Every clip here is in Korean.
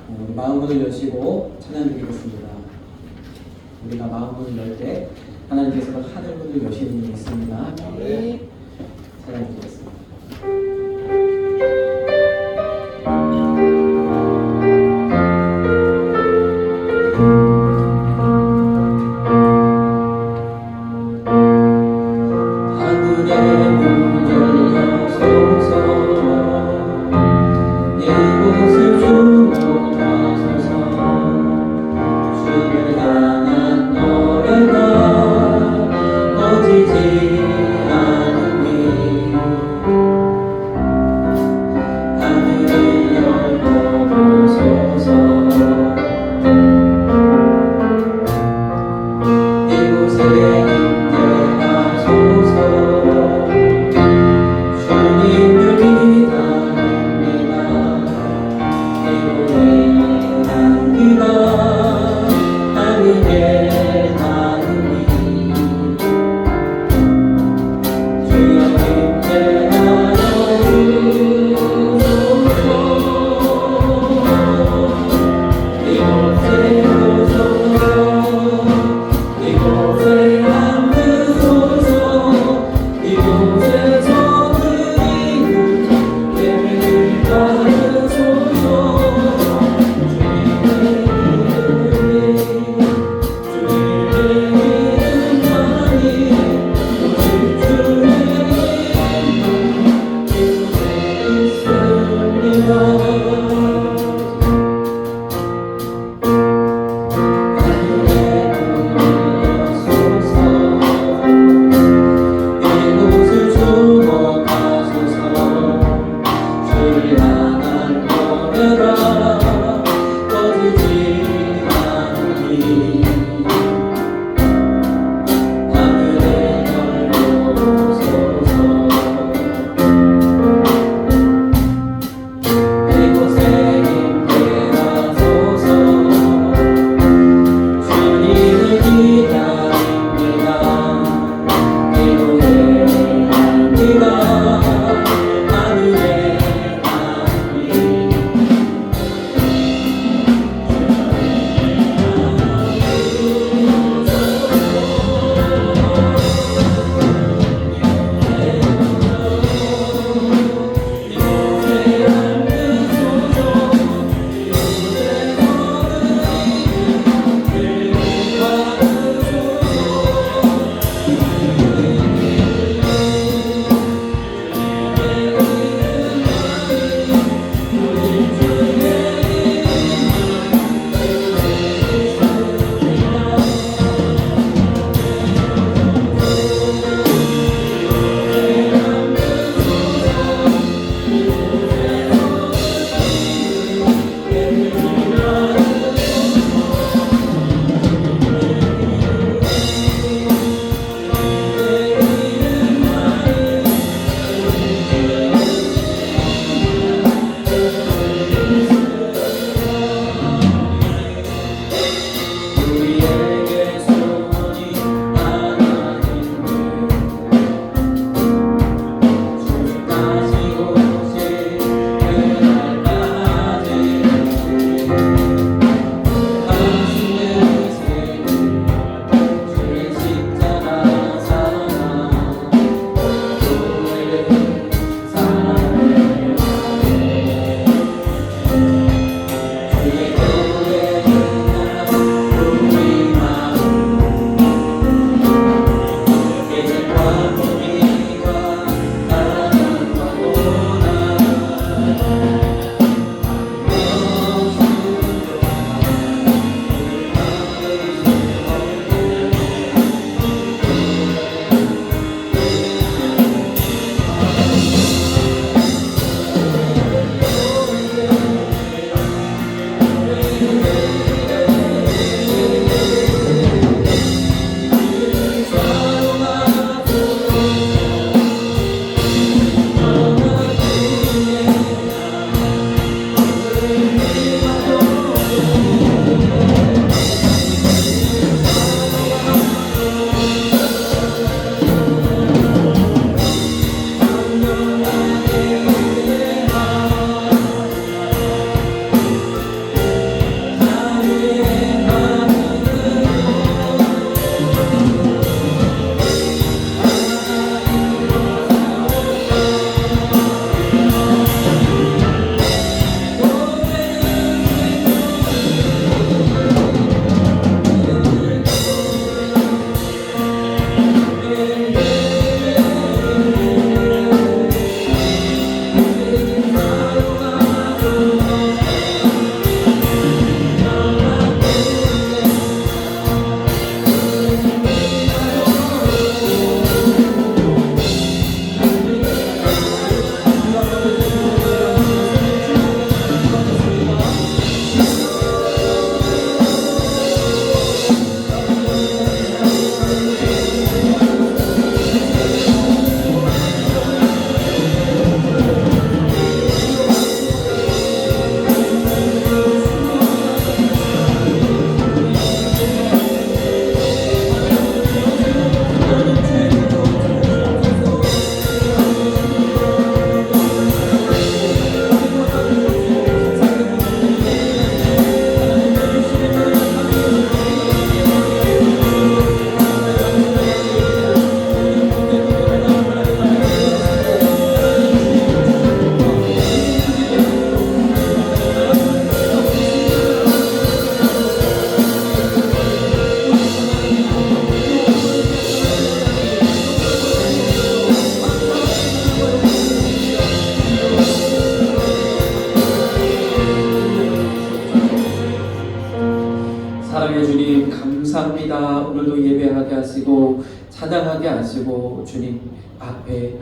우리 마음문을 여시고 찬양드리겠습니다. 우리가 마음문을 열 때 하나님께서 하늘문을 여시는 일이 있습니다. 네. 찬양드리겠습니다. 감사합니다. 오늘도 예배하게 하시고 찬양하게 하시고 주님 앞에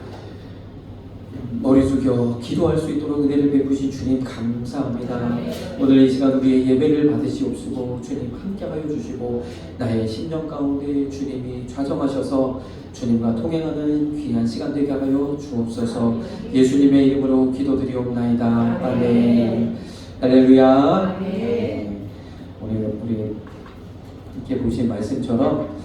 머리 숙여 기도할 수 있도록 은혜를 베푸신 주님 감사합니다. 오늘 이 시간 우리의 예배를 받으시옵시고 주님 함께하여 주시고 나의 심령 가운데 주님이 좌정하셔서 주님과 통행하는 귀한 시간 되게 하여 주옵소서. 예수님의 이름으로 기도드리옵나이다. 아멘. 할렐루야. 오늘 우리 이렇게 보신 말씀처럼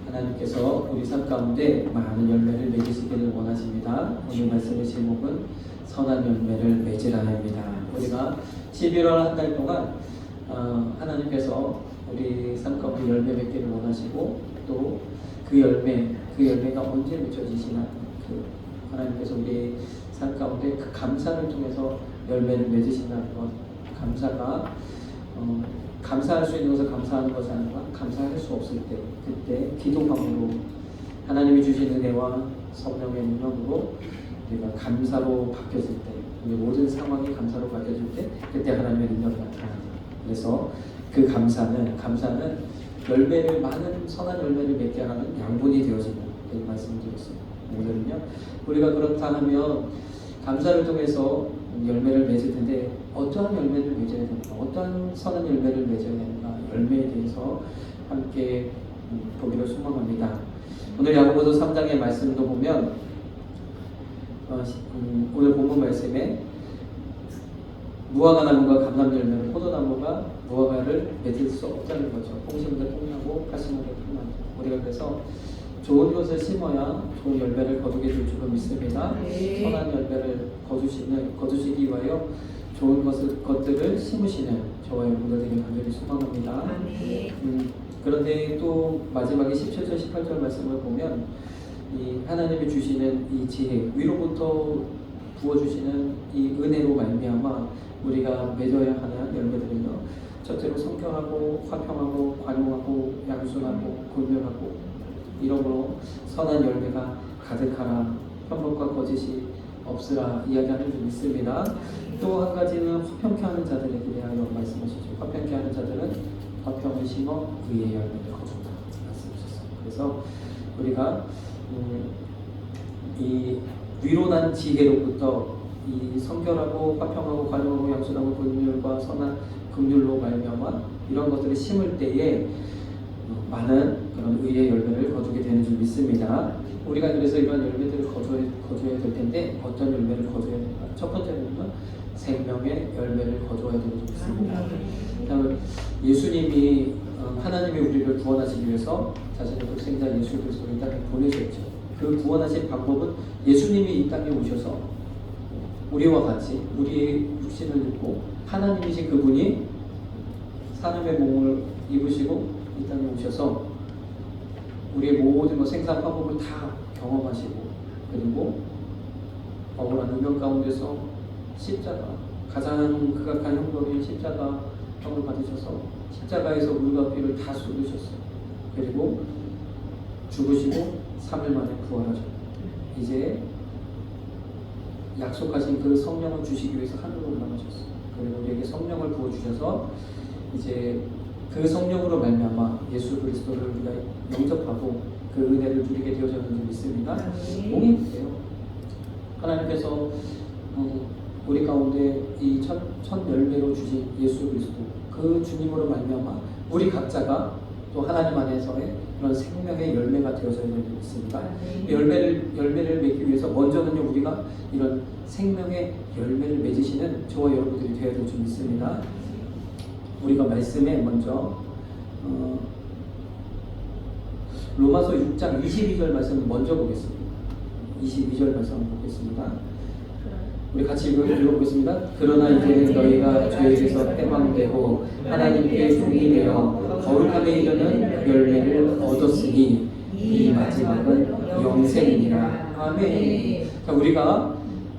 하나님께서 우리 삶 가운데 많은 열매를 맺으시기를 원하십니다. 오늘 말씀의 제목은 선한 열매를 맺으라입니다. 우리가 11월 한 달 동안 하나님께서 우리 삶 가운데 열매 맺기를 원하시고 또 그 열매가 언제 맺어지시나 하나님께서 우리 삶 가운데 그 감사를 통해서 열매를 맺으신다는 것. 감사가 감사할 수 있는 것을 감사하는 것이 아니라 감사할 수 없을 때 그때 기도함으로 하나님이 주신 은혜와 성령의 능력으로 우리가 감사로 바뀌어질 때 우리 모든 상황이 감사로 바뀌어질 때 그때 하나님의 능력이 나타납니다. 그래서 그 감사는 열매를 많은 선한 열매를 맺게 하는 양분이 되어진다. 이렇게 말씀드렸습니다. 오늘은요 우리가 그렇다 하면 감사를 통해서 열매를 맺을 텐데 어떠한 열매를 맺어야 되는가, 어떠한 선한 열매를 맺어야 되는가, 열매에 대해서 함께 보기를 소망합니다. 오늘 야고보서 3장의 말씀도 보면 오늘 본문 말씀에 무화과 나무가 감람 열매를, 포도나무가 무화과를 맺을 수 없다는 거죠. 홍심도 똥나고 가시나무도 똥나고. 우리가 그래서 좋은 것을 심어야 좋은 열매를 거두게 될 줄로 믿습니다. 선한 열매를 거두시기 위하여 좋은 것들을 심으시는 저와 여러분들 되게 간절히 소망합니다. 그런데 또 마지막에 17절 18절 말씀을 보면 이 하나님이 주시는 이 지혜, 위로부터 부어주시는 이 은혜로 말미암아 우리가 맺어야 하는 열매들은요, 첫째로 성결하고 화평하고 관용하고 양순하고 골명하고 이러므로 선한 열매가 가득하라, 편법과 거짓이 없으라 이야기하는 줄 믿습니다. 또 한 가지는 화평케 하는 자들에게 대하여 말씀하시죠. 화평케 하는 자들은 화평을 심어 의의 열매를 거둔다 말씀하셨습니다. 그래서 우리가 이 위로난 지혜로부터 이 성결하고 화평하고 관용하고 양순하고 긍휼과 선한 긍휼로 말미암아 이런 것들을 심을 때에 많은 그런 의의 열매를 거두게 되는 줄 믿습니다. 우리가 그래서 이런 열매들을 거두어야 될 텐데 어떤 열매를 거두어야 될까? 첫 번째는 생명의 열매를 거두어야 되는 줄 믿습니다. 다음은 예수님이 하나님이 우리를 구원하시기 위해서 자신의 독생자 예수 그리스도를 이 땅에 보내셨죠. 그 구원하신 방법은 예수님이 이 땅에 오셔서 우리와 같이 우리의 육신을 입고 하나님이신 그분이 사람의 몸을 입으시고 이 땅에 오셔서 우리의 모든 생사 화복을 다 경험하시고 그리고 억울한 운명 가운데서 십자가, 가장 극악한 형벌인 십자가 형을 받으셔서 십자가에서 물과 피를 다 쏟으셨어요. 그리고 죽으시고 3일 만에 부활하셨고 이제 약속하신 그 성령을 주시기 위해서 하늘로 올라가셨어요. 그리고 우리에게 성령을 부어주셔서 이제 그 성령으로 말미암아 예수 그리스도를 우리가 영접하고 그 은혜를 누리게 되어졌는 줄 믿습니다. 몸이 보세요. 하나님께서 우리 가운데 이 첫 열매로 주신 예수 그리스도 그 주님으로 말미암아 우리 각자가 또 하나님 안에서의 그런 생명의 열매가 되어져야 될 줄 믿습니다. 열매를 맺기 위해서 먼저는요 우리가 이런 생명의 열매를 맺으시는 저와 여러분들이 되어야 될 줄 믿습니다. 우리가 말씀에 먼저 로마서 6장 22절 말씀을 먼저 보겠습니다. 22절 말씀을 보겠습니다. 우리 같이 읽어보겠습니다. 그러나 이제는 너희가 죄에게서 해방되고 하나님께 종이 되어 거룩함에 이르는 열매를 얻었으니 이 마지막은 영생이니라. 아멘. 자, 우리가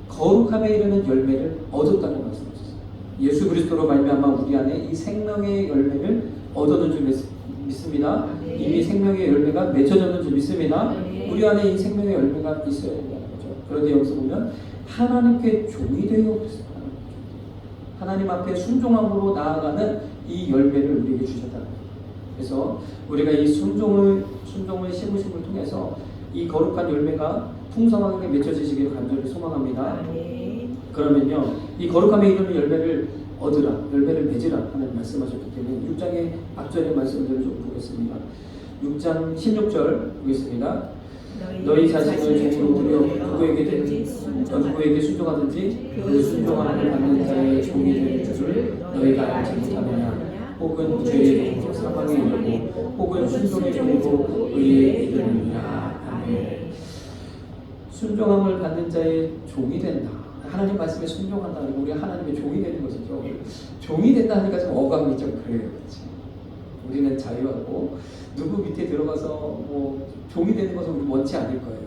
거룩함에 이르는 열매를 얻었다는 말씀이었어요. 예수 그리스도로 말미암아 우리 안에 이 생명의 열매를 얻었는 줄 믿습니다. 이미 생명의 열매가 맺어졌는 줄 믿습니다. 우리 안에 이 생명의 열매가 있어야 된다는 거죠. 그런데 여기서 보면 하나님께 종이 되어 하나님 앞에 순종함으로 나아가는 이 열매를 우리에게 주셨다는 거예요. 그래서 우리가 이 순종을 심으심을 통해서 이 거룩한 열매가 풍성하게 맺혀지시기를 간절히 소망합니다. 그러면요, 이 거룩함에 이르는 열매를 얻으라, 열매를 맺으라 하는 말씀하셨기 때문에 6장의 앞절의 말씀들을 좀 보겠습니다. 6장 16절 보겠습니다. 너희 자신을 종으로 부려 누구에게 순종하든지 그 순종함을 받는 자의 종이 되는 줄을 너희가 알지 못하느냐. 혹은 죄의 종으로 사망에 이르고 혹은 순종의 종으로 의에 이르느니라. 아멘. 순종함을 받는 자의 종이 된다. 하나님 말씀에 순종한다. 우리 하나님의 종이 되는 것이죠. 종이 된다 하니까 좀 어감이 좀 그래요. 그렇지? 우리는 자유하고 누구 밑에 들어가서 뭐 종이 되는 것을 우리 원치 않을 거예요.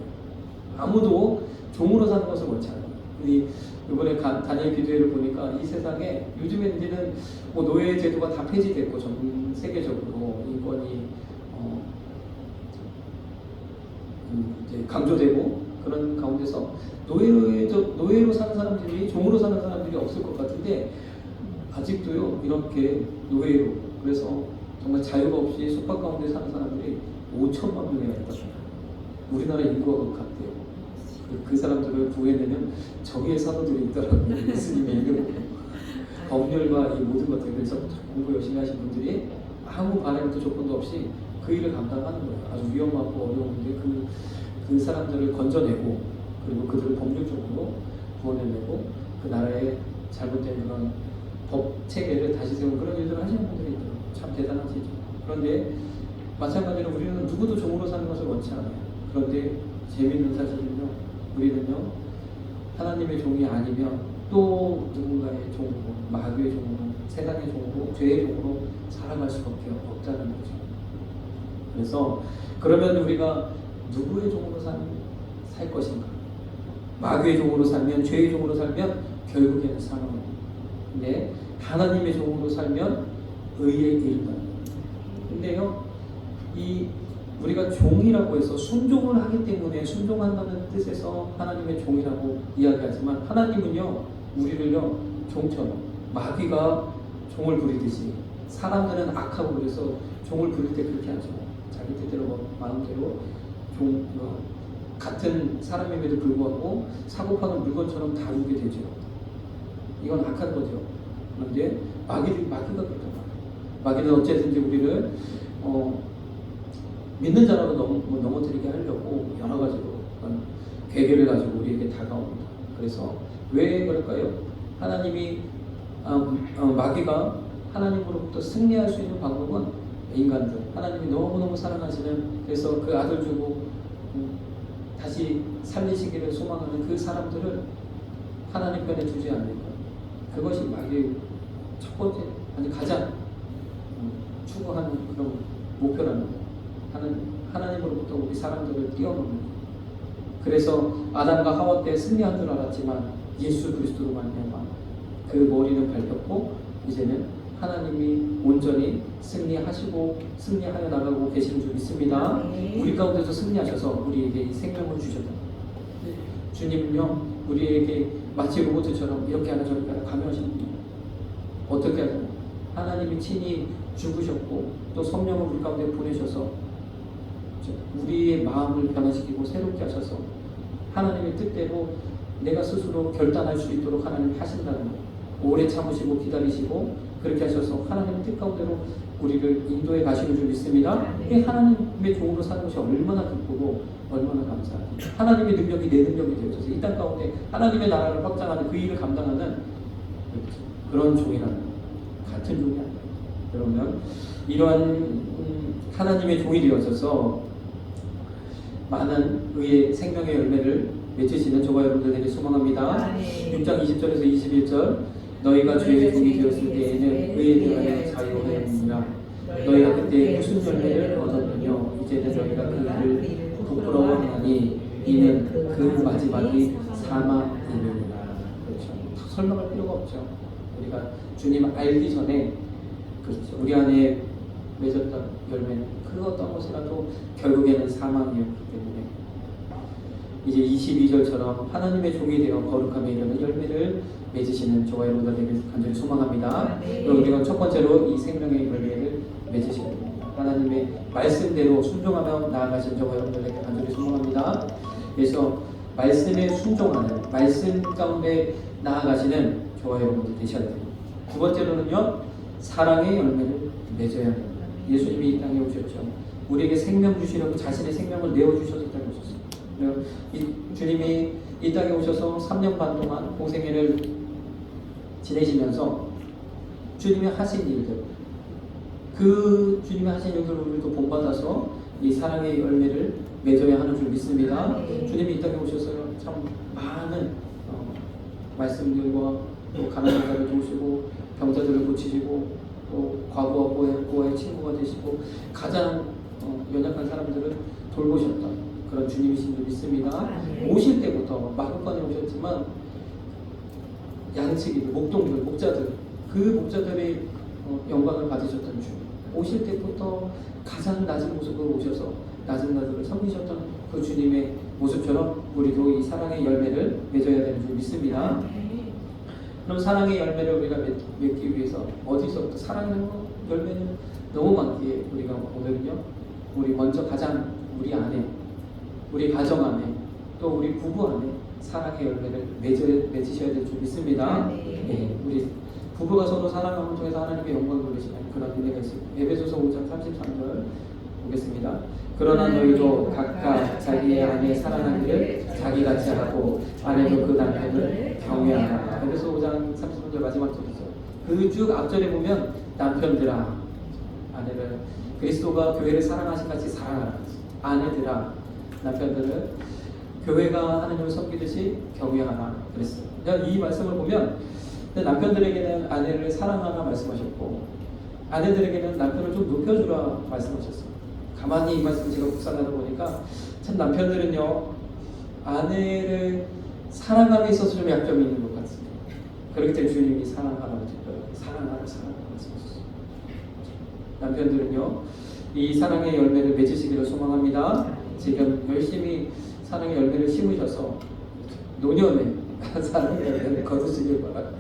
아무도 종으로 사는 것을 원치 않아요. 우리 이번에 다니엘 기도회를 보니까 이 세상에 요즘에는 뭐 노예 제도가 다 폐지됐고 전 세계적으로 인권이 이제 강조되고 그런 가운데서 노예로 사는 사람들이 종으로 사는 사람들이 없을 것 같은데 아직도요 이렇게 노예로 그래서 정말 자유가 없이 속박 가운데 사는 사람들이 5천만 명이나 있다고. 우리나라 인구가 같대요. 그 사람들을 구해내는 정의의 사도들이 있더라고요. 예수님의 이름으로. 법률과 이 모든 것들 그래서 공부 열심히 하신 분들이 아무 바람도 조건도 없이 그 일을 감당하는 거예요. 아주 위험하고 어려운데 그 사람들을 건져내고 그리고 그들을 법률적으로 구원해내고 그 나라의 잘못된 그런 법 체계를 다시 세우는 그런 일들을 하시는 분들이 있더라고요. 참 대단하시죠. 그런데 마찬가지로 우리는 누구도 종으로 사는 것을 원치 않아요. 그런데 재미있는 사실은요, 우리는요 하나님의 종이 아니면 또 누군가의 종으로, 마귀의 종으로, 세상의 종으로, 죄의 종으로 살아갈 수밖에 없다는 거죠. 그래서 그러면 우리가 누구의 종으로 살 것인가? 마귀의 종으로 살면, 죄의 종으로 살면 결국에는 사망입니다. 근데 하나님의 종으로 살면 의에 이른다. 근데요, 우리가 종이라고 해서 순종을 하기 때문에 순종한다는 뜻에서 하나님의 종이라고 이야기하지만 하나님은요, 우리를요, 종처럼 마귀가 종을 부리듯이 사람들은 악하고 그래서 종을 부릴 때 그렇게 하죠. 자기 뜻대로 마음대로 같은 사람임에도 불구하고 사고파는 물건처럼 다루게 되죠. 이건 악한 거죠. 그런데 마귀가 그렇단 말이에요. 마귀는 어쨌든지 우리를 믿는 자라고 넘어뜨리게 하려고 여러 가지로 계획을 가지고 우리에게 다가옵니다. 그래서 왜 그럴까요? 하나님이 마귀가 하나님으로부터 승리할 수 있는 방법은 인간들, 하나님이 너무너무 사랑하시는 그래서 그 아들 주고 다시 살리시기를 소망하는 그 사람들을 하나님 편에 두지 않는 것. 그것이 마귀의 첫 번째, 아니 가장 추구하는 그런 목표라는 거예요. 하나님으로부터 우리 사람들을 띄워놓는. 그래서 아담과 하와 때 승리한 줄 알았지만 예수 그리스도로 말미암아 그 머리는 밟혔고 이제는 하나님이 온전히 승리하여 나가고 계시는 줄 믿습니다. 우리 가운데서 승리하셔서 우리에게 이 생명을 주셨다. 주님은요 우리에게 마치 로봇처럼 이렇게 하나 저렇게 하나 감효하시는 분이에요. 어떻게 하죠? 하나님이 친히 죽으셨고 또 성령을 우리 가운데 보내셔서 우리의 마음을 변화시키고 새롭게 하셔서 하나님의 뜻대로 내가 스스로 결단할 수 있도록 하나님 하신다는 거예요. 오래 참으시고 기다리시고 그렇게 하셔서 하나님의 뜻 가운데로 우리를 인도해 가시는 줄 믿습니다. 이 하나님의 종으로 사는 것이 얼마나 기쁘고 얼마나 감사해요. 하나님의 능력이 내 능력이 되어져서 이 땅 가운데 하나님의 나라를 확장하는 그 일을 감당하는 그런 종이라는 거예요. 같은 종이 아니에요. 그러면 이러한 하나님의 종이 되어져서 많은 의의 생명의 열매를 맺으시는 저와 여러분들 되길 소망합니다. 6장 20절에서 21절 너희가 죄의 종이 되었을 때에는 의에 대하여 자유하였느니라. 너희가 그때 무슨 열매를 얻었느냐. 이제는 너희가 그 일을 부끄러워하니 이는 그 마지막이 사망이니라. 그렇죠. 설명할 필요가 없죠. 우리가 주님 알기 전에 그렇죠. 우리 안에 맺었던 열매는 그 어떤 것이라도 결국에는 사망이었기 때문에 이제 22절처럼 하나님의 종이 되어 거룩함에 이르는 열매를 맺으시는 저와 여러분들 되길 간절히 소망합니다. 그럼 우리가 첫 번째로 이 생명의 열매를 맺으시게 됩니다. 하나님의 말씀대로 순종하며 나아가신 저와 여러분들에게 간절히 소망합니다. 그래서 말씀에 순종하는, 말씀 가운데 나아가시는 저와 여러분들 되셔야 돼요. 두 번째로는요, 사랑의 열매를 맺어야 합니다. 예수님이 이 땅에 오셨죠. 우리에게 생명 주시려고 자신의 생명을 내어주셔서 이 땅에 오셨어요. 주님이 이 땅에 오셔서 3년 반 동안 공생애를 지내시면서 주님이 하신 일들, 그 주님이 하신 일들을 우리도 본받아서 이 사랑의 열매를 맺어야 하는 줄 믿습니다. 주님이 이 땅에 오셔서 참 많은 말씀들과 또 가난한 자를 도우시고 병자들을 고치시고 또 과부와 고아의 친구가 되시고 가장 연약한 사람들을 돌보셨다. 그런 주님이신 줄 믿습니다. 오실 때부터 마구간에 오셨지만 양치기들, 목동들, 목자들, 그 목자들의 영광을 받으셨던 주님. 오실 때부터 가장 낮은 모습으로 오셔서 낮은 자들을 섬기셨던 그 주님의 모습처럼 우리도 이 사랑의 열매를 맺어야 되는 줄 믿습니다. 그럼 사랑의 열매를 우리가 맺기 위해서 어디서부터 사랑의 열매는 너무 많기에 우리가 오늘은요, 우리 먼저 가장 우리 안에, 우리 가정 안에, 또 우리 부부 안에 사랑의 열매를 맺으셔야 될 줄 믿습니다. 네, 우리 부부가 서로 사랑함을 통해서 하나님의 영광을 돌리시는 그런 은혜가 있습니다. 에베소서 5장 33절 보겠습니다. 그러나 너희도 각각 자기의 아내 사랑하기를 자기같이 하고 아내도 그 남편을 경외하라. 에베소 5장 33절 마지막 절이죠. 그 쭉 앞절에 보면 남편들아, 아내를 그리스도가 교회를 사랑하신 같이 사랑하라. 아내들아, 남편들을 교회가 하나님을 섬기듯이 경외하라 그랬어요. 이 말씀을 보면 남편들에게는 아내를 사랑하라 말씀하셨고 아내들에게는 남편을 좀 높여주라 말씀하셨어요. 가만히 이 말씀 제가 묵상하다 보니까 참 남편들은요, 아내를 사랑함에 있어서 좀 약점이 있는 것 같습니다. 그렇기 때문에 주님이 사랑하라고 특별하게 사랑하라 말씀하셨어요. 남편들은요, 이 사랑의 열매를 맺으시기를 소망합니다. 지금 열심히 사랑의 열매를 심으셔서 노년에 사랑의 열매를 거두시길 바랍니다.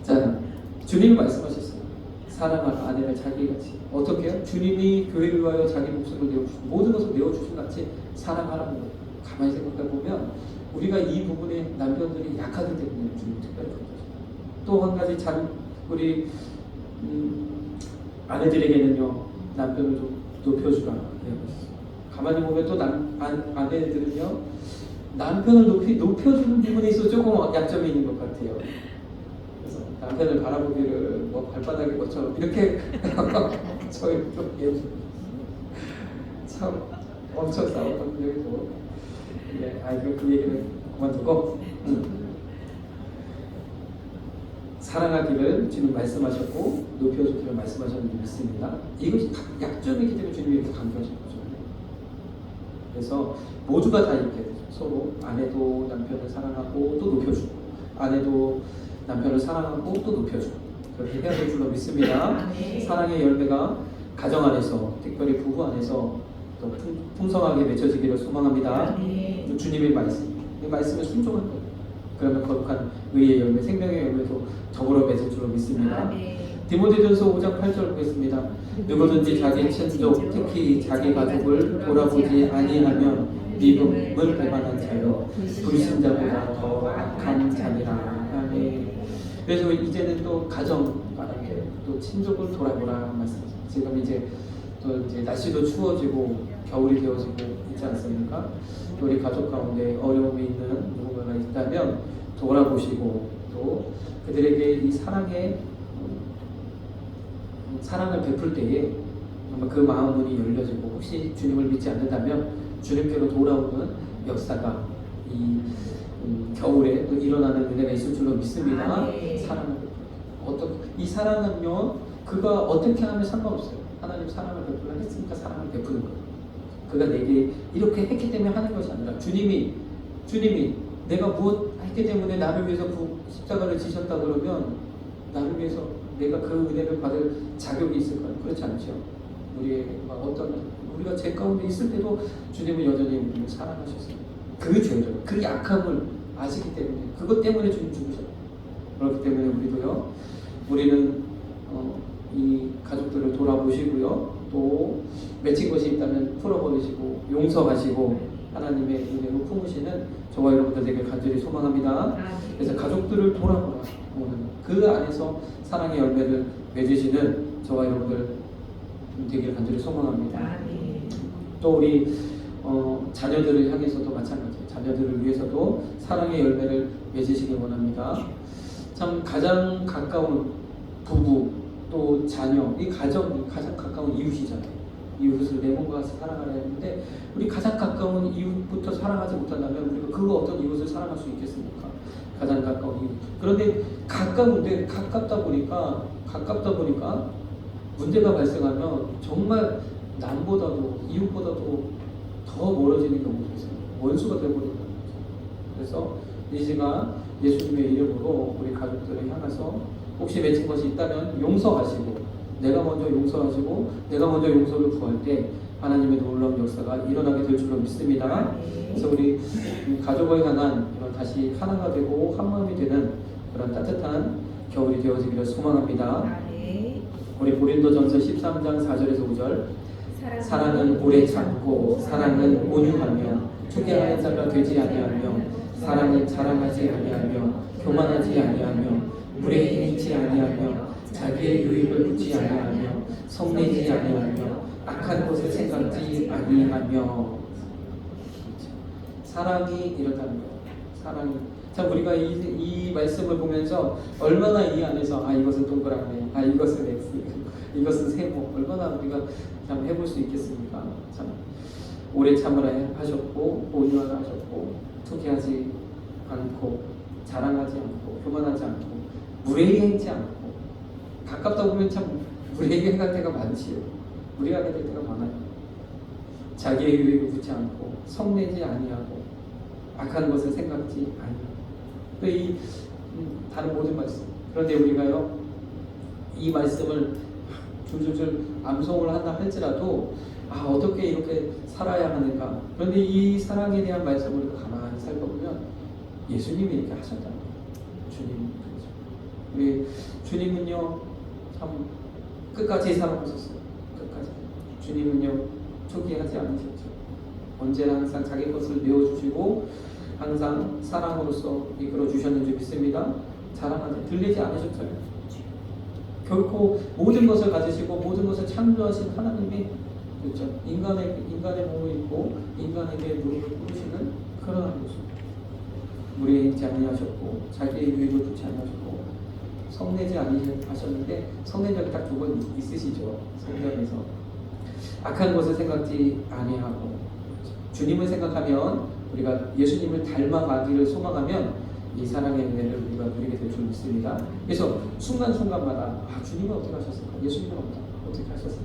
자, 주님이 말씀하셨어요. 사랑하라 아내를 자기같이. 어떻게 해요? 주님이 교회를 위하여 자기 목숨을 내어주신, 모든 것을 내어주신 같이 사랑하라는 거예요. 가만히 생각해 보면 우리가 이 부분에 남편들이 약하기 때문에 주님 특별히 또 한 가지 우리 아내들에게는요, 남편을 좀 높여주라. 가만히 보면 또 아내들은요, 남편을 높여주는 부분에 있어 조금 약점이 있는 것 같아요. 그래서 남편을 바라보기를 뭐 발바닥에 뭐처럼 이렇게 저희 좀 참 엄청 싸웠던 적이 있고, 네, 그 얘기는 그만두고 사랑하기를 주님 말씀하셨고 높여주기를 말씀하셨는지 믿습니다. 이것이 약점이기 때문에 주님이 이렇게 강조하신 거죠. 그래서 모두가 다 이렇게 서로 아내도 남편을 사랑하고 또 높여주고 아내도 남편을 사랑하고 또 높여주고 그렇게 해야 될 줄로 믿습니다. 사랑의 열매가 가정 안에서 특별히 부부 안에서 또 풍성하게 맺혀지기를 소망합니다. 주님의 말씀, 이 말씀에 순종할 거예요. 그러면 거룩한 의의 열매, 생명의 열매도 더불어 맺을 줄로 믿습니다. 디모데전서 5장 8절 보겠습니다. 누구든지 자기 친족, 특히 자기 가족을 돌아보지 아니하면 믿음을 배반한 자요 불신자보다 더 악한 자니라. 아멘. 그래서 이제는 또 가정, 또 친족을 돌아보라 말씀이죠. 지금 이제 날씨도 추워지고 겨울이 되어지고 있지 않습니까? 우리 가족 가운데 어려움이 있는 누군가가 있다면 돌아보시고 또 그들에게 이 사랑을 베풀 때에 정말 그 마음 문이 열려지고 혹시 주님을 믿지 않는다면 주님께로 돌아오는 역사가 이 겨울에 또 일어나는 은혜가 있을 줄로 믿습니다. 사랑을 이 사랑은요, 그가 어떻게 하면 상관없어요. 하나님 사랑을 베풀라 했으니까 사랑을 베푸는 거예요. 그가 내게 이렇게 했기 때문에 하는 것이 아니라 주님이 내가 무엇 했기 때문에 나를 위해서 십자가를 지셨다 그러면 나를 위해서 내가 그 은혜를 받을 자격이 있을까요? 그렇지 않죠. 우리가 죄 가운데 있을 때도 주님은 여전히 우리를 사랑하셨어요. 그 죄를, 그 약함을 아시기 때문에 그것 때문에 주님 죽으셨어요. 그렇기 때문에 우리는 이 가족들을 돌아보시고요. 또 맺힌 것이 있다면 풀어버리시고 용서하시고 하나님의 은혜로 품으시는 저와 여러분들 되길 간절히 소망합니다. 그래서 가족들을 돌아보는 그 안에서 사랑의 열매를 맺으시는 저와 여러분들 되길 간절히 소망합니다. 또 우리 자녀들을 향해서도 마찬가지예요. 자녀들을 위해서도 사랑의 열매를 맺으시길 원합니다. 참 가장 가까운 부부 또 자녀, 이 가정이 가장 가까운 이웃이잖아요. 이웃을 내 몸과 같이 사랑하려 했는데 우리 가장 가까운 이웃부터 사랑하지 못한다면 우리가 그 어떤 이웃을 사랑할 수 있겠습니까? 가장 가까운 이웃. 그런데 가까운데 가깝다 보니까 문제가 발생하면 정말 남보다도 이웃보다도 더 멀어지는 경우도 있어요. 원수가 되어버린다는 거죠. 그래서 이 시간 예수님의 이름으로 우리 가족들을 향해서 혹시 맺힌 것이 있다면 용서하시고 내가 먼저 용서하시고 내가 먼저 용서를 구할 때 하나님의 놀라운 역사가 일어나게 될 줄로 믿습니다. 그래서 우리 가족을 향한 이런 다시 하나가 되고 한 마음이 되는 그런 따뜻한 겨울이 되어지기를 소망합니다. 우리 고린도전서 13장 4절에서 5절 사랑은 오래 참고 사랑은 온유하며 투기하는 자가 되지 아니하며 사랑은 자랑하지 아니하며 교만하지 아니하며 물에 행치 아니하며 자기의 유익을 묻지 아니하며 성내지 아니하며 악한 것을 생각지 아니하며 사랑이 이렇다는 거예요. 사랑이 참 우리가 이 말씀을 보면서 얼마나 이 안에서 이것은 동그라미, 이것은 X, 이것은 세모 얼마나 우리가 참 해볼 수 있겠습니까? 참 오래 참으라 하셨고 온유하라 하셨고 투기하지 않고 자랑하지 않고 교만하지 않고 무례히 행치 않고 가깝다 보면 참 무례히 행할 때가 많지요. 무례하게 될 때가 많아요. 자기의 유익을 붙지 않고 성내지 아니하고 악한 것을 생각지 아니하고 또 이 다른 모든 말씀 그런데 우리가요 이 말씀을 줄줄줄 암송을 한다 할지라도 어떻게 이렇게 살아야 하는가. 그런데 이 사랑에 대한 말씀을 가만히 살펴보면 예수님이 이렇게 하셨다는 거예요. 주님이 그렇죠. 우리 주님은요 참 끝까지 사랑하셨어요. 끝까지. 주님은요 초기하지 않으셨죠. 언제나 항상 자기 것을 내어주시고 항상 사랑으로서 이끌어 주셨는지 믿습니다. 자랑하지 들리지 않으셨어요. 결코 모든 것을 가지시고 모든 것을 창조하신 하나님이 그렇죠. 인간의 몸을 입고 인간에게 무릎을 꿇으시는 그런 모습. 무리에 행치 아니하셨고 자기의 유익을 붙지 아니하셨고 성내지 아니하셨는데 성낸 적이 딱 두 번 있으시죠. 성경에서 악한 것을 생각지 아니하고 주님을 생각하면 우리가 예수님을 닮아가기를 소망하면 이 사랑의 은혜를 우리가 누리게 될 줄 믿습니다. 그래서 순간순간마다 주님은 어떻게 하셨을까? 예수님은 어떻게 하셨을까?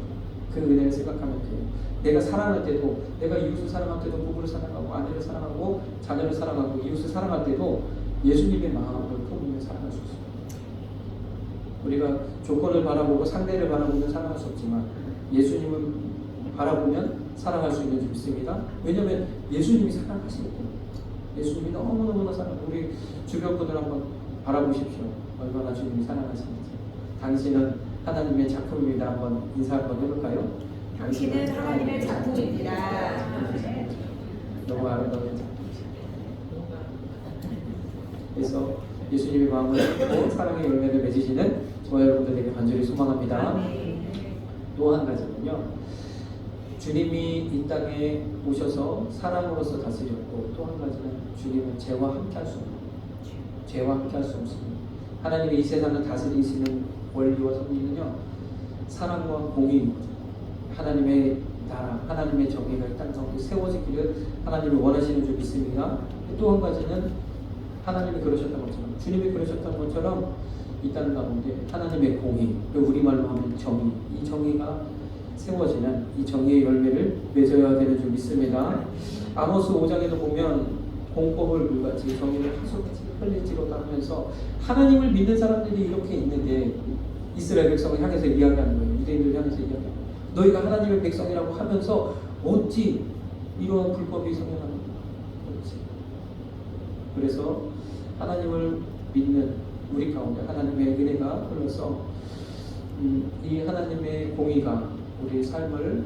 그 은혜를 생각하면 돼요. 내가 사랑할 때도 내가 이웃을 사랑할 때도 부부를 사랑하고 아내를 사랑하고 자녀를 사랑하고 이웃을 사랑할 때도 예수님의 마음을 품으며 사랑할 수 있어요. 우리가 조건을 바라보고 상대를 바라보면 사랑할 수 없지만 예수님을 바라보면 사랑할 수 있는 줄 믿습니다. 왜냐하면 예수님이 사랑하시기 때문에 예수님이 너무너무나 사랑하고 우리 주변 분들 한번 바라보십시오. 얼마나 주님이 사랑하시는지. 당신은 하나님의 작품입니다. 한번 인사 한번 해볼까요? 당신은 하나님의 작품입니다. 너무 아름다운 작품이죠. 그래서 예수님의 마음을 품고 사랑의 열매를 맺으시는 저와 여러분들에게 간절히 소망합니다. 또 한 가지는요. 주님이 이 땅에 오셔서 사랑으로서 다스렸고 또 한 가지는 주님은 죄와 함께할 수 없는 죄와 함께할 수 없습니다. 하나님이 이 세상을 다스리시는 원리와 섭리는요 사랑과 공의입니다. 하나님의 나라, 하나님의 정의가 이 땅 가운데 세워지기를 하나님이 원하시는 줄 믿습니다. 또 한 가지는 하나님이 그러셨던 것처럼 주님이 그러셨던 것처럼 이 땅 가운데 하나님의 공의, 우리말로 하면 정의, 이 정의가 세워지는 이 정의의 열매를 맺어야 되는 줄 믿습니다. 아모스 5장에도 보면 공법을 물같이 정의를 하수같이 흘릴지로다 하면서 하나님을 믿는 사람들이 이렇게 있는데 이스라엘 백성을 향해서 이야기하는 거예요. 유대인들을 향해서 이야기하는 거예요. 너희가 하나님의 백성이라고 하면서 어찌 이러한 불법이 성행하는 거지. 그래서 하나님을 믿는 우리 가운데 하나님의 은혜가 흘러서 이 하나님의 공의가 우리 삶을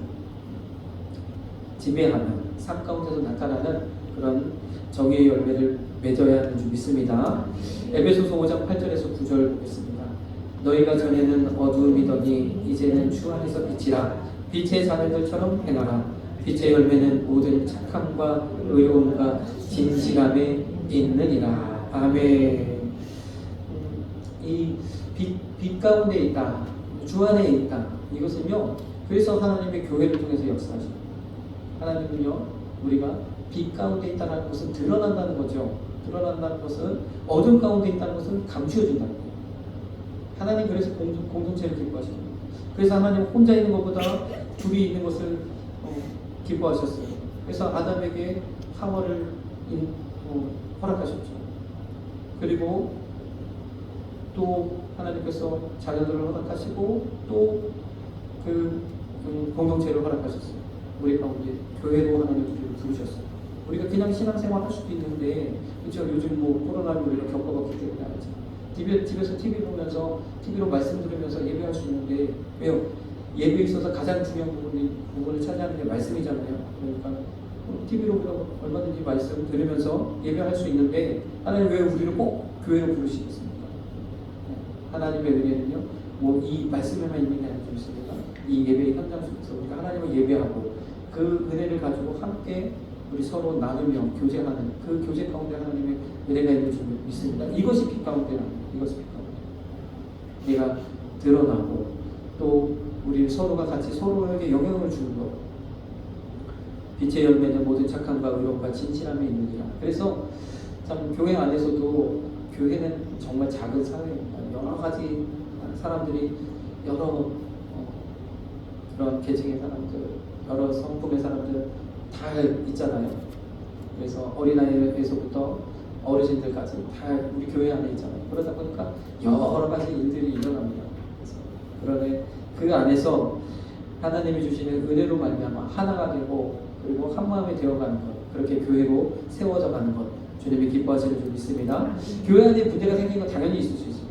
지배하는 삶 가운데서 나타나는 그런 정의의 열매를 맺어야 하는 줄 믿습니다. 에베소서 5장 8절에서 9절 보겠습니다. 너희가 전에는 어두움이더니 이제는 주 안에서 빛이라. 빛의 자녀들처럼 행하라. 빛의 열매는 모든 착함과 의로움과 진실함에 있느니라. 아멘. 이 빛 가운데 있다. 주 안에 있다. 이것은요. 그래서 하나님의 교회를 통해서 역사하십니다. 하나님은요. 우리가 빛 가운데 있다는 것은 드러난다는 거죠. 드러난다는 것은 어둠 가운데 있다는 것은 감추어준다는 거예요. 하나님 그래서 공동체를 기뻐하십니다. 그래서 하나님 혼자 있는 것보다 둘이 있는 것을 기뻐하셨어요. 그래서 아담에게 하와를 허락하셨죠. 그리고 또 하나님께서 자녀들을 허락하시고 또 그 공동체를 허락하셨어요. 우리 가운데 교회로 하나님 우리를 부르셨어요. 우리가 그냥 신앙생활 할 수도 있는데 그렇죠. 요즘 코로나로 이렇게 겪어봤기 때문에 알죠. 집에서 TV 보면서 TV로 말씀 들으면서 예배할 수 있는데 왜요? 예배에 있어서 가장 중요한 부분을 차지하는 게 말씀이잖아요. 그러니까 TV로 얼마든지 말씀 들으면서 예배할 수 있는데 하나님 왜 우리를 꼭 교회로 부르시겠습니까? 하나님의 은혜는요. 이 말씀에만 있는 게 아니고 있습니다. 이 예배의 현장 속에서 우리가 하나님을 예배하고 그 은혜를 가지고 함께 우리 서로 나누며 교제하는 그 교제 가운데 하나님의 은혜가 있는 줄 믿습니다. 이것이 빛 가운데라는 거예요. 이것이 빛 가운데. 내가 드러나고 또 우리 서로가 같이 서로에게 영향을 주는 것. 빛의 열매는 모든 착함과 의로움과 진실함에 있느니라. 그래서 참 교회 안에서도 교회는 정말 작은 사회입니다. 여러 가지 사람들이 여러 그런 계층의 사람들, 여러 성품의 사람들 다 있잖아요. 그래서 어린아이에서부터 어르신들까지 다 우리 교회 안에 있잖아요. 그러다 보니까 여러 가지 일들이 일어납니다. 그런데 그 안에서 하나님이 주시는 은혜로 말미암아 하나가 되고 그리고 한 마음이 되어가는 것, 그렇게 교회로 세워져 가는 것, 주님이 기뻐하시는 줄 믿습니다. 교회 안에 문제가 생긴 건 당연히 있을 수 있어요.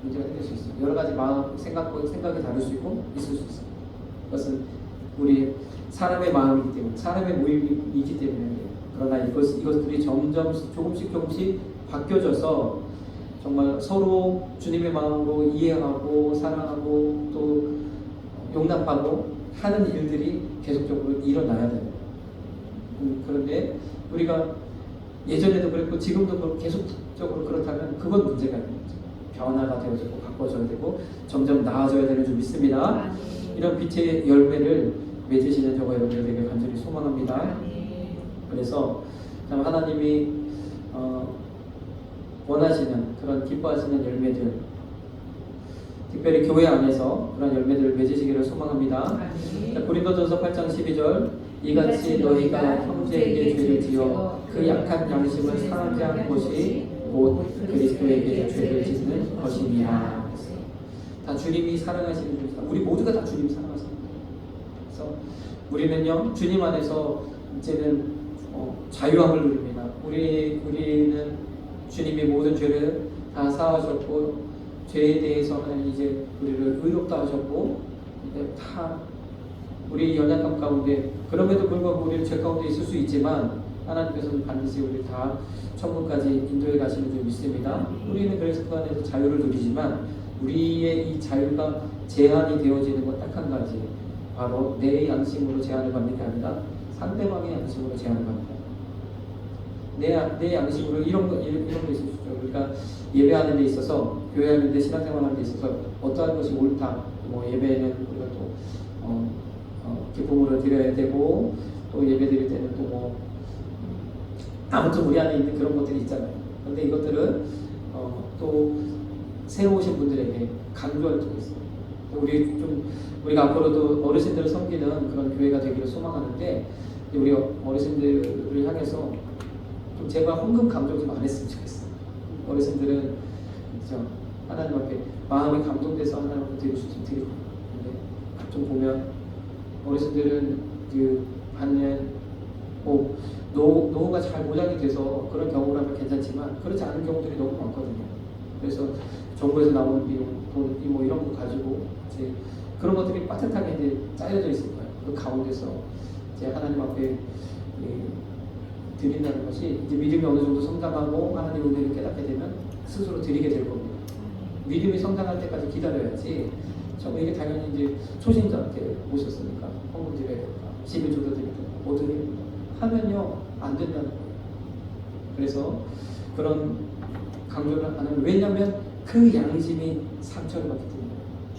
문제가 생길 수 있어요. 여러 가지 마음, 생각이 다를 수 있고 있을 수 있어요. 그것은 우리 사람의 마음이기 때문에, 사람의 모임이기 때문에. 그러나 이것들이 점점 조금씩 바뀌어져서 정말 서로 주님의 마음으로 이해하고 사랑하고 또 용납하고 하는 일들이 계속적으로 일어나야 돼요. 그런데 우리가 예전에도 그랬고 지금도 계속적으로 그렇다면 그건 문제가 있는 거죠. 변화가 되어지고 바꿔져야 되고 점점 나아져야 되는 줄 믿습니다. 이런 빛의 열매를 맺으시는 저와 여러분들에게 간절히 소망합니다. 그래서 참 하나님이 원하시는 그런 기뻐하시는 열매들, 특별히 교회 안에서 그런 열매들을 맺으시기를 소망합니다. 고린도전서 8장 12절 이같이 너희가 형제에게 죄를 지어 그 약한 양심을 상하게 한 것이 곧 그리스도에게 죄를 짓는 것입니다. 다 주님이 사랑하시는 줄, 우리 모두가 다 주님 사랑하십니다. 그래서 우리는요 주님 안에서 이제는 자유함을 누립니다. 우리는 주님이 모든 죄를 다 사하셨고 죄에 대해서 하나님 이제 우리를 의롭다 하셨고 다 우리 연약함 가운데 그럼에도 불구하고 우리는 죄 가운데 있을 수 있지만 하나님께서는 반드시 우리 다 천국까지 인도해 가시는 줄 믿습니다. 우리는 그래서 그 안에서 자유를 누리지만 우리의 이 자유가 제한이 되어지는 것 딱 한 가지, 바로 내 양심으로 제한을 받는 게 아니라 상대방의 양심으로 제한을 받는다. 내 양심으로 이런 거 있을 수 있죠. 그러니까 예배하는 데 있어서, 교회하는 데, 신앙생활하는 데 있어서 어떠한 것이 옳다. 예배는 우리가 또 기쁨으로 드려야 되고 또 예배 드릴 때는 또 아무튼 우리 안에 있는 그런 것들이 있잖아요. 그런데 이것들은 또 새로 오신 분들에게 강조할 적이 있어요. 우리가 앞으로도 어르신들을 섬기는 그런 교회가 되기를 소망하는데 우리 어르신들을 향해서 좀 제발 헌금 감정 좀 안 했으면 좋겠어요. 어르신들은 그렇죠? 하나님 앞에 마음이 감동돼서 하나님 앞에 드리고 싶으면 드리고, 근데 좀 보면 어르신들은 그 반면 노후가 잘 보장이 돼서 그런 경우라면 괜찮지만 그렇지 않은 경우들이 너무 많거든요. 그래서 정부에서 나오는 비용, 돈, 뭐 이런 거 가지고 이제 그런 것들이 빠듯하게 이제 짜여져 있을 거예요. 그 가운데서 이제 하나님 앞에 드린다는 것이 이제 믿음이 어느 정도 성장하고 하나님의 은혜를 깨닫게 되면 스스로 드리게 될 겁니다. 믿음이 성장할 때까지 기다려야지. 저 이게 당연히 이제 초신자한테 오셨으니까 헌금 드려야 된다, 11조도 드려야 된다, 뭐 드려야 된다 하면요 안 된다는 거예요. 그래서 그런 강조를 하는, 왜냐하면 그 양심이 상처를 받기 때문에,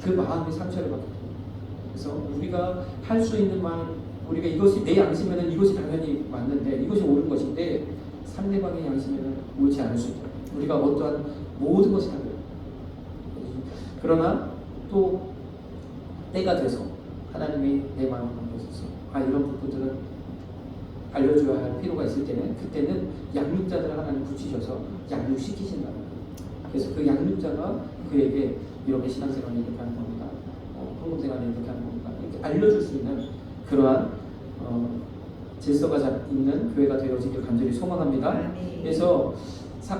그 마음이 상처를 받기 때문에. 그래서 우리가 할 수 있는 말, 우리가 이것이 내 양심에는 이것이 당연히 맞는데, 이것이 옳은 것인데 상대방의 양심에는 옳지 않을 수 있다. 우리가 어떠한 모든 것이 다 그래요. 그러나 또 때가 돼서 하나님이 내 마음을 보셔서 이런 부분들은 알려줘야 할 필요가 있을 때는, 그때는 양육자들을 하나님 붙이셔서 양육시키신다는 거예요. 그래서 그 양육자가 그에게 이렇게 신앙생활을 이렇게 하는 겁니다, 헌금생활을 이렇게 하는 겁니다, 이렇게 알려줄 수 있는 그러한 질서가 있는 교회가 되어지길 간절히 소망합니다. 그래서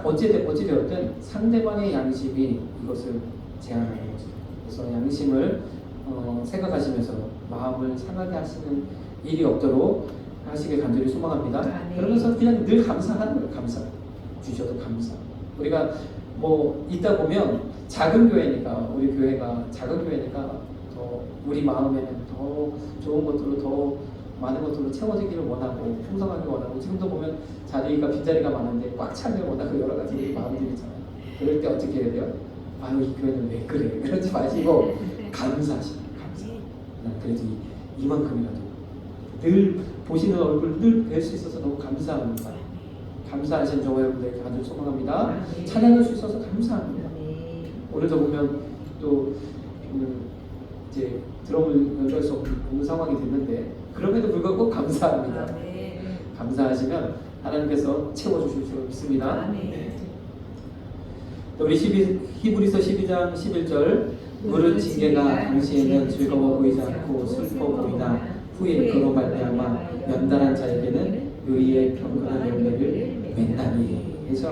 어찌되었든 상대방의 양심이 이것을 제한하는 거죠. 그래서 양심을 생각하시면서 마음을 상하게 하시는 일이 없도록 하시길 간절히 소망합니다. 그러면서 그냥 늘 감사하는 거예요. 감사. 주셔도 감사. 우리가 뭐 있다 보면 작은 교회니까, 우리 교회가 작은 교회니까 더 우리 마음에는 더 좋은 것들로, 더 많은 것들로 채워지기를 원하고 풍성하게 원하고, 지금도 보면 자리가 빈자리가 많은데 꽉 차길 원하고 여러 가지 마음들이 있잖아요. 그럴 때 어떻게 해야 돼요? 이 교회는 왜 그래? 그러지 마시고 감사하시고, 감사. 그래도 이만큼이라도 늘 보시는 얼굴 늘 뵐 수 있어서 너무 감사합니다. 감사하신 저와 여러분들에게 간절히 소망합니다. 찬양할 수 있어서 감사합니다. 오늘도 보면 또 이제 드럼을 연주할 수 없는 상황이 됐는데, 그럼에도 불구하고 감사합니다. 감사하시면 하나님께서 채워주실 줄 믿습니다. 우리 히브리서 12장 11절, 무릇 징계가 당시에는 즐거워 보이지 않고 슬퍼 보이나 후에 그로 말미암아 연단한 자에게는 의의 평강한 열매를 맺나니. 그래서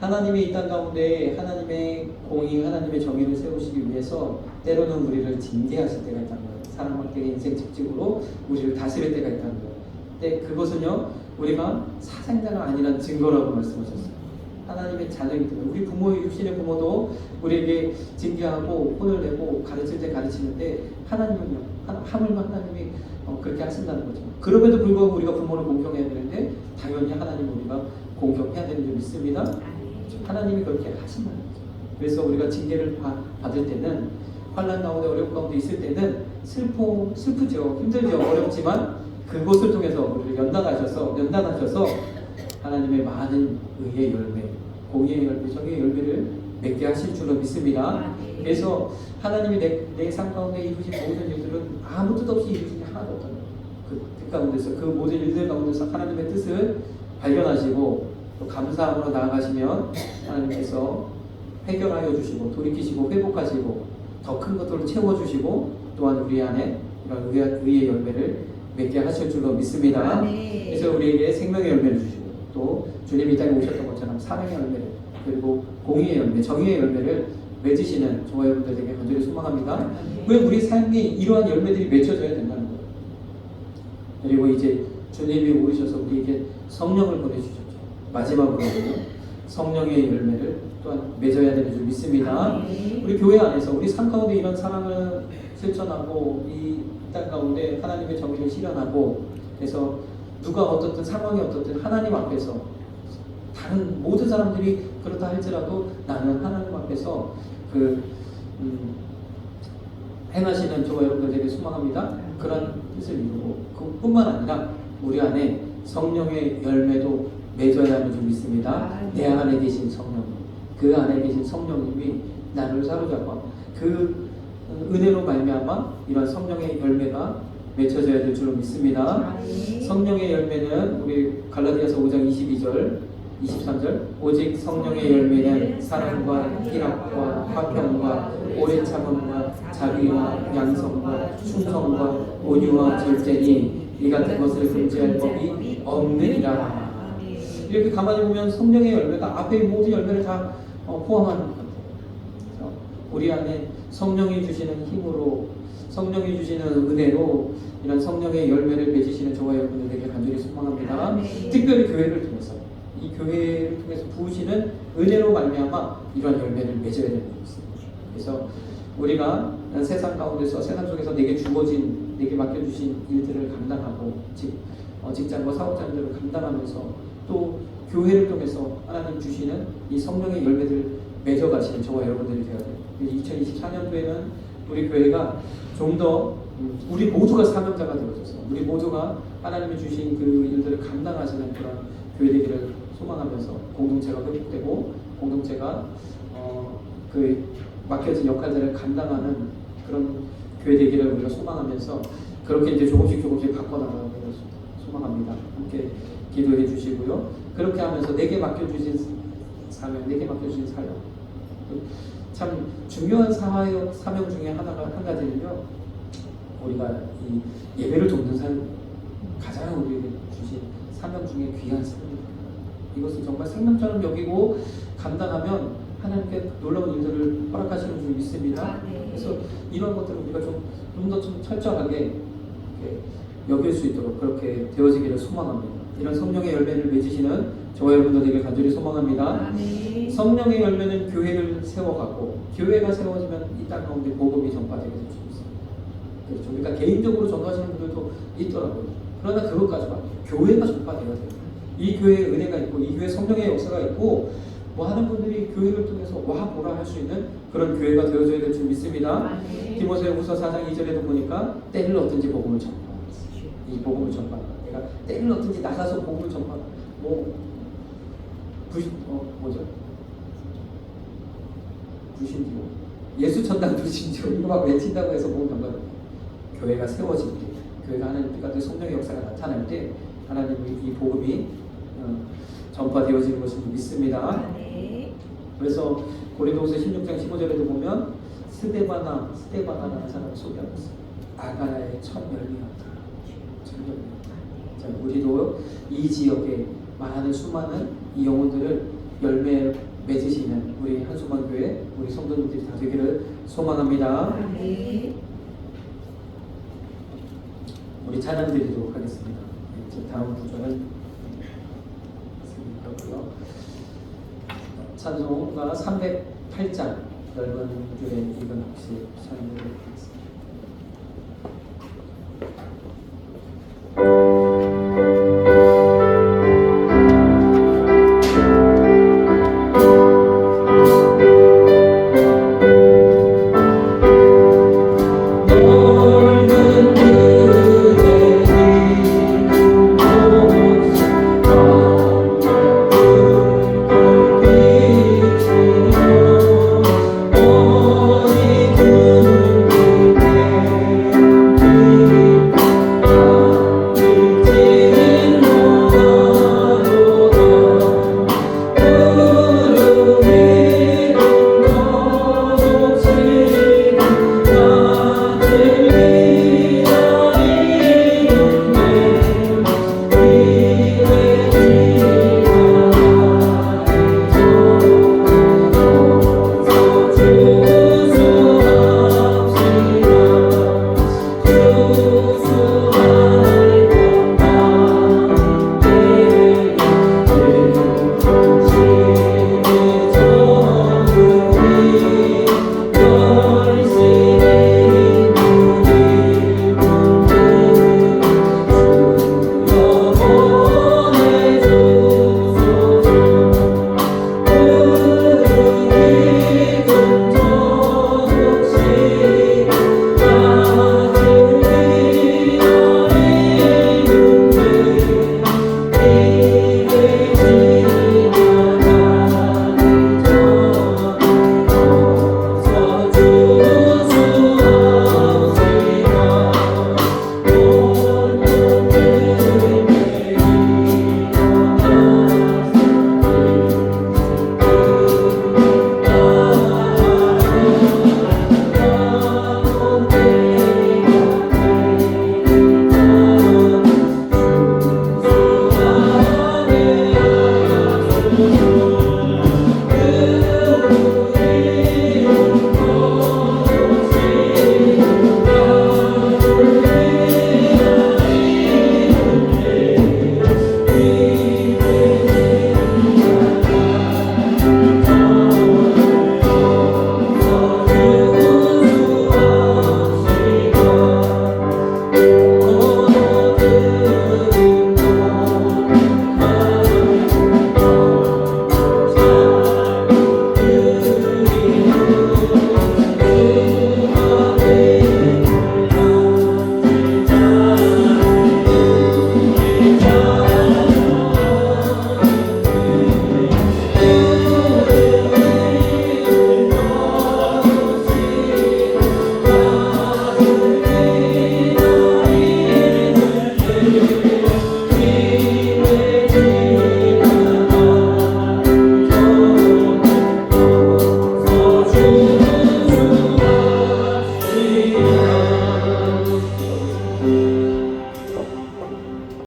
하나님의 이 땅 가운데 하나님의 공의, 하나님의 정의를 세우시기 위해서 때로는 우리를 징계하실 때가 있다는 거예요. 사람한테 인생 직직으로 우리를 다스릴 때가 있다는 거예요. 근데 그것은요, 우리가 사상자가 아니란 증거라고 말씀하셨어요. 하나님의 자녀이기 때문에. 우리 부모의 육신의 부모도 우리에게 징계하고 혼을 내고 가르칠 때 가르치는데, 하나님은요, 하물며 하나님이 그렇게 하신다는 거죠. 그럼에도 불구하고 우리가 부모를 공경해야 되는데, 당연히 하나님을 우리가 공경해야 되는 줄 믿습니다. 하나님이 그렇게 하신다는 거죠. 그래서 우리가 징계를 받을 때는, 환난 가운데 어려움 가운데 있을 때는 슬프죠, 힘들죠, 어렵지만 그것을 통해서 우리를 연단하셔서 하나님의 많은 의의 열매, 공의의 열매, 정의의 열매를 맺게 하실 줄로 믿습니다. 그래서 하나님이 내 삶 가운데 이루신 모든 일들은 아무 뜻 없이 이루신 게 하나도 없다는 거예요. 그 가운데서, 그 모든 일들 가운데서 하나님의 뜻을 발견하시고 또 감사함으로 나아가시면 하나님께서 해결하여 주시고 돌이키시고 회복하시고 더 큰 것들로 채워주시고, 또한 우리 안에 이런 의의 열매를 맺게 하실 줄로 믿습니다. 그래서 우리에게 생명의 열매를 주시고, 또 주님이 이 땅에 오셨던 것처럼 사랑의 열매를, 그리고 공의의 열매, 정의의 열매를 맺으시는 저와 여러분들에게 간절히 소망합니다. 왜 우리 삶이 이러한 열매들이 맺혀져야 된다는 거예요. 그리고 이제 주님이 오셔서 우리에게 성령을 보내주셨죠. 마지막으로는 성령의 열매를 또한 맺어야 되는 줄 믿습니다. 우리 교회 안에서 우리 삶 가운데 이런 사랑을 실천하고 이 땅 가운데 하나님의 정의를 실현하고, 그래서 누가 어떻든 상황이 어떻든 하나님 앞에서, 다른 모든 사람들이 그렇다 할지라도 나는 하나님 앞에서 행하시는 저와 여러분들에게 소망합니다. 그런 뜻을 이루고, 그뿐만 아니라 우리 안에 성령의 열매도 맺어야 하는 줄 믿습니다. 내 안에 계신 성령, 그 안에 계신 성령님이 나를 사로잡아 그 은혜로 말미암아 이런 성령의 열매가 맺혀져야 될 줄로 믿습니다. 성령의 열매는 우리 갈라디아서 5장 22절 23절, 오직 성령의 열매는 사랑과 희락과 화평과 오래 참음과 자비와 양성과 충성과 온유와 절제니 이 같은 것을 금지할 법이 없느니라. 이렇게 가만히 보면 성령의 열매가 앞에 모든 열매를 다 포함하는 것 같아요. 우리 안에 성령이 주시는 힘으로, 성령이 주시는 은혜로 이런 성령의 열매를 맺으시는 저와 여러분들에게 간절히 소망합니다. 아멘. 특별히 교회를 통해서, 이 교회를 통해서 부으시는 은혜로 말미암아 이런 열매를 맺어야 되는 것입니다. 그래서 우리가 세상 가운데서, 세상 속에서 내게 주어진, 내게 맡겨주신 일들을 감당하고 직장과 사업장들을 감당하면서 또 교회를 통해서 하나님 주시는 이 성령의 열매들을 맺어가시는 저와 여러분들이 되어야 돼요. 2024년도에는 우리 교회가 좀 더 우리 모두가 사명자가 되어져서 우리 모두가 하나님이 주신 그 일들을 감당하시는 그런 교회 되기를 소망하면서 공동체가 회복되고 공동체가 그 맡겨진 역할들을 감당하는 그런 교회 되기를 우리가 소망하면서 그렇게 이제 조금씩 바꿔나가기를 소망합니다. 함께 기도해 주시고요. 그렇게 하면서 내게 맡겨주신 사명, 내게 맡겨주신 사역, 참 중요한 사명 중에 한 가지는요. 우리가 이 예배를 돕는 사역, 가장 우리에게 주신 사명 중에 귀한 사명입니다. 이것을 정말 생명처럼 여기고 감당하면 하나님께 놀라운 일들을 허락하시는 줄 믿습니다. 그래서 이런 것들을 우리가 좀 더 철저하게 여길 수 있도록 그렇게 되어지기를 소망합니다. 이런 성령의 열매를 맺으시는 저와 여러분들에게 간절히 소망합니다. 성령의 열매는 교회를 세워가고 교회가 세워지면 이 땅 가운데 복음이 전파되게 될 수 있습니다. 그렇죠. 그러니까 개인적으로 전도하시는 분들도 있더라고요. 그러나 그것까지만 교회가 전파되어야 돼요. 이 교회에 은혜가 있고 이 교회에 성령의 역사가 있고 뭐 하는 분들이 교회를 통해서 와 보라 할 수 있는 그런 교회가 되어져야 될 줄 믿습니다. 디모데후서 4장 2절에도 보니까 때를 얻든지 복음을 전파. 이 복음을 전파. 내가 때를 얻든지 나가서 복음을 전파. 뭐죠? 부신지요. 예수 천당 부신지요. 이거 막 외친다고 해서 복음 전파. 교회가 세워질 때, 교회가 하나님 가운데 성령의 역사가 나타날 때 하나님의 이 복음이 전파되어지는 것을 믿습니다. 그래서 고린도후서 16장 15절에도 보면 스데바나라는 사람을 소개하고 있어요. 아가야의 첫 열매였다. 자, 우리도 이 지역에 많은 수많은 이 영혼들을 열매 맺으시는 우리 한수만 교회 우리 성도님들이 다 되기를 소망합니다. 우리 찬양 드리도록 하겠습니다. 다음 구절은 있고요. 찬송가 308장 넓은 교회 이건 혹시 찬양을 드리겠습니다.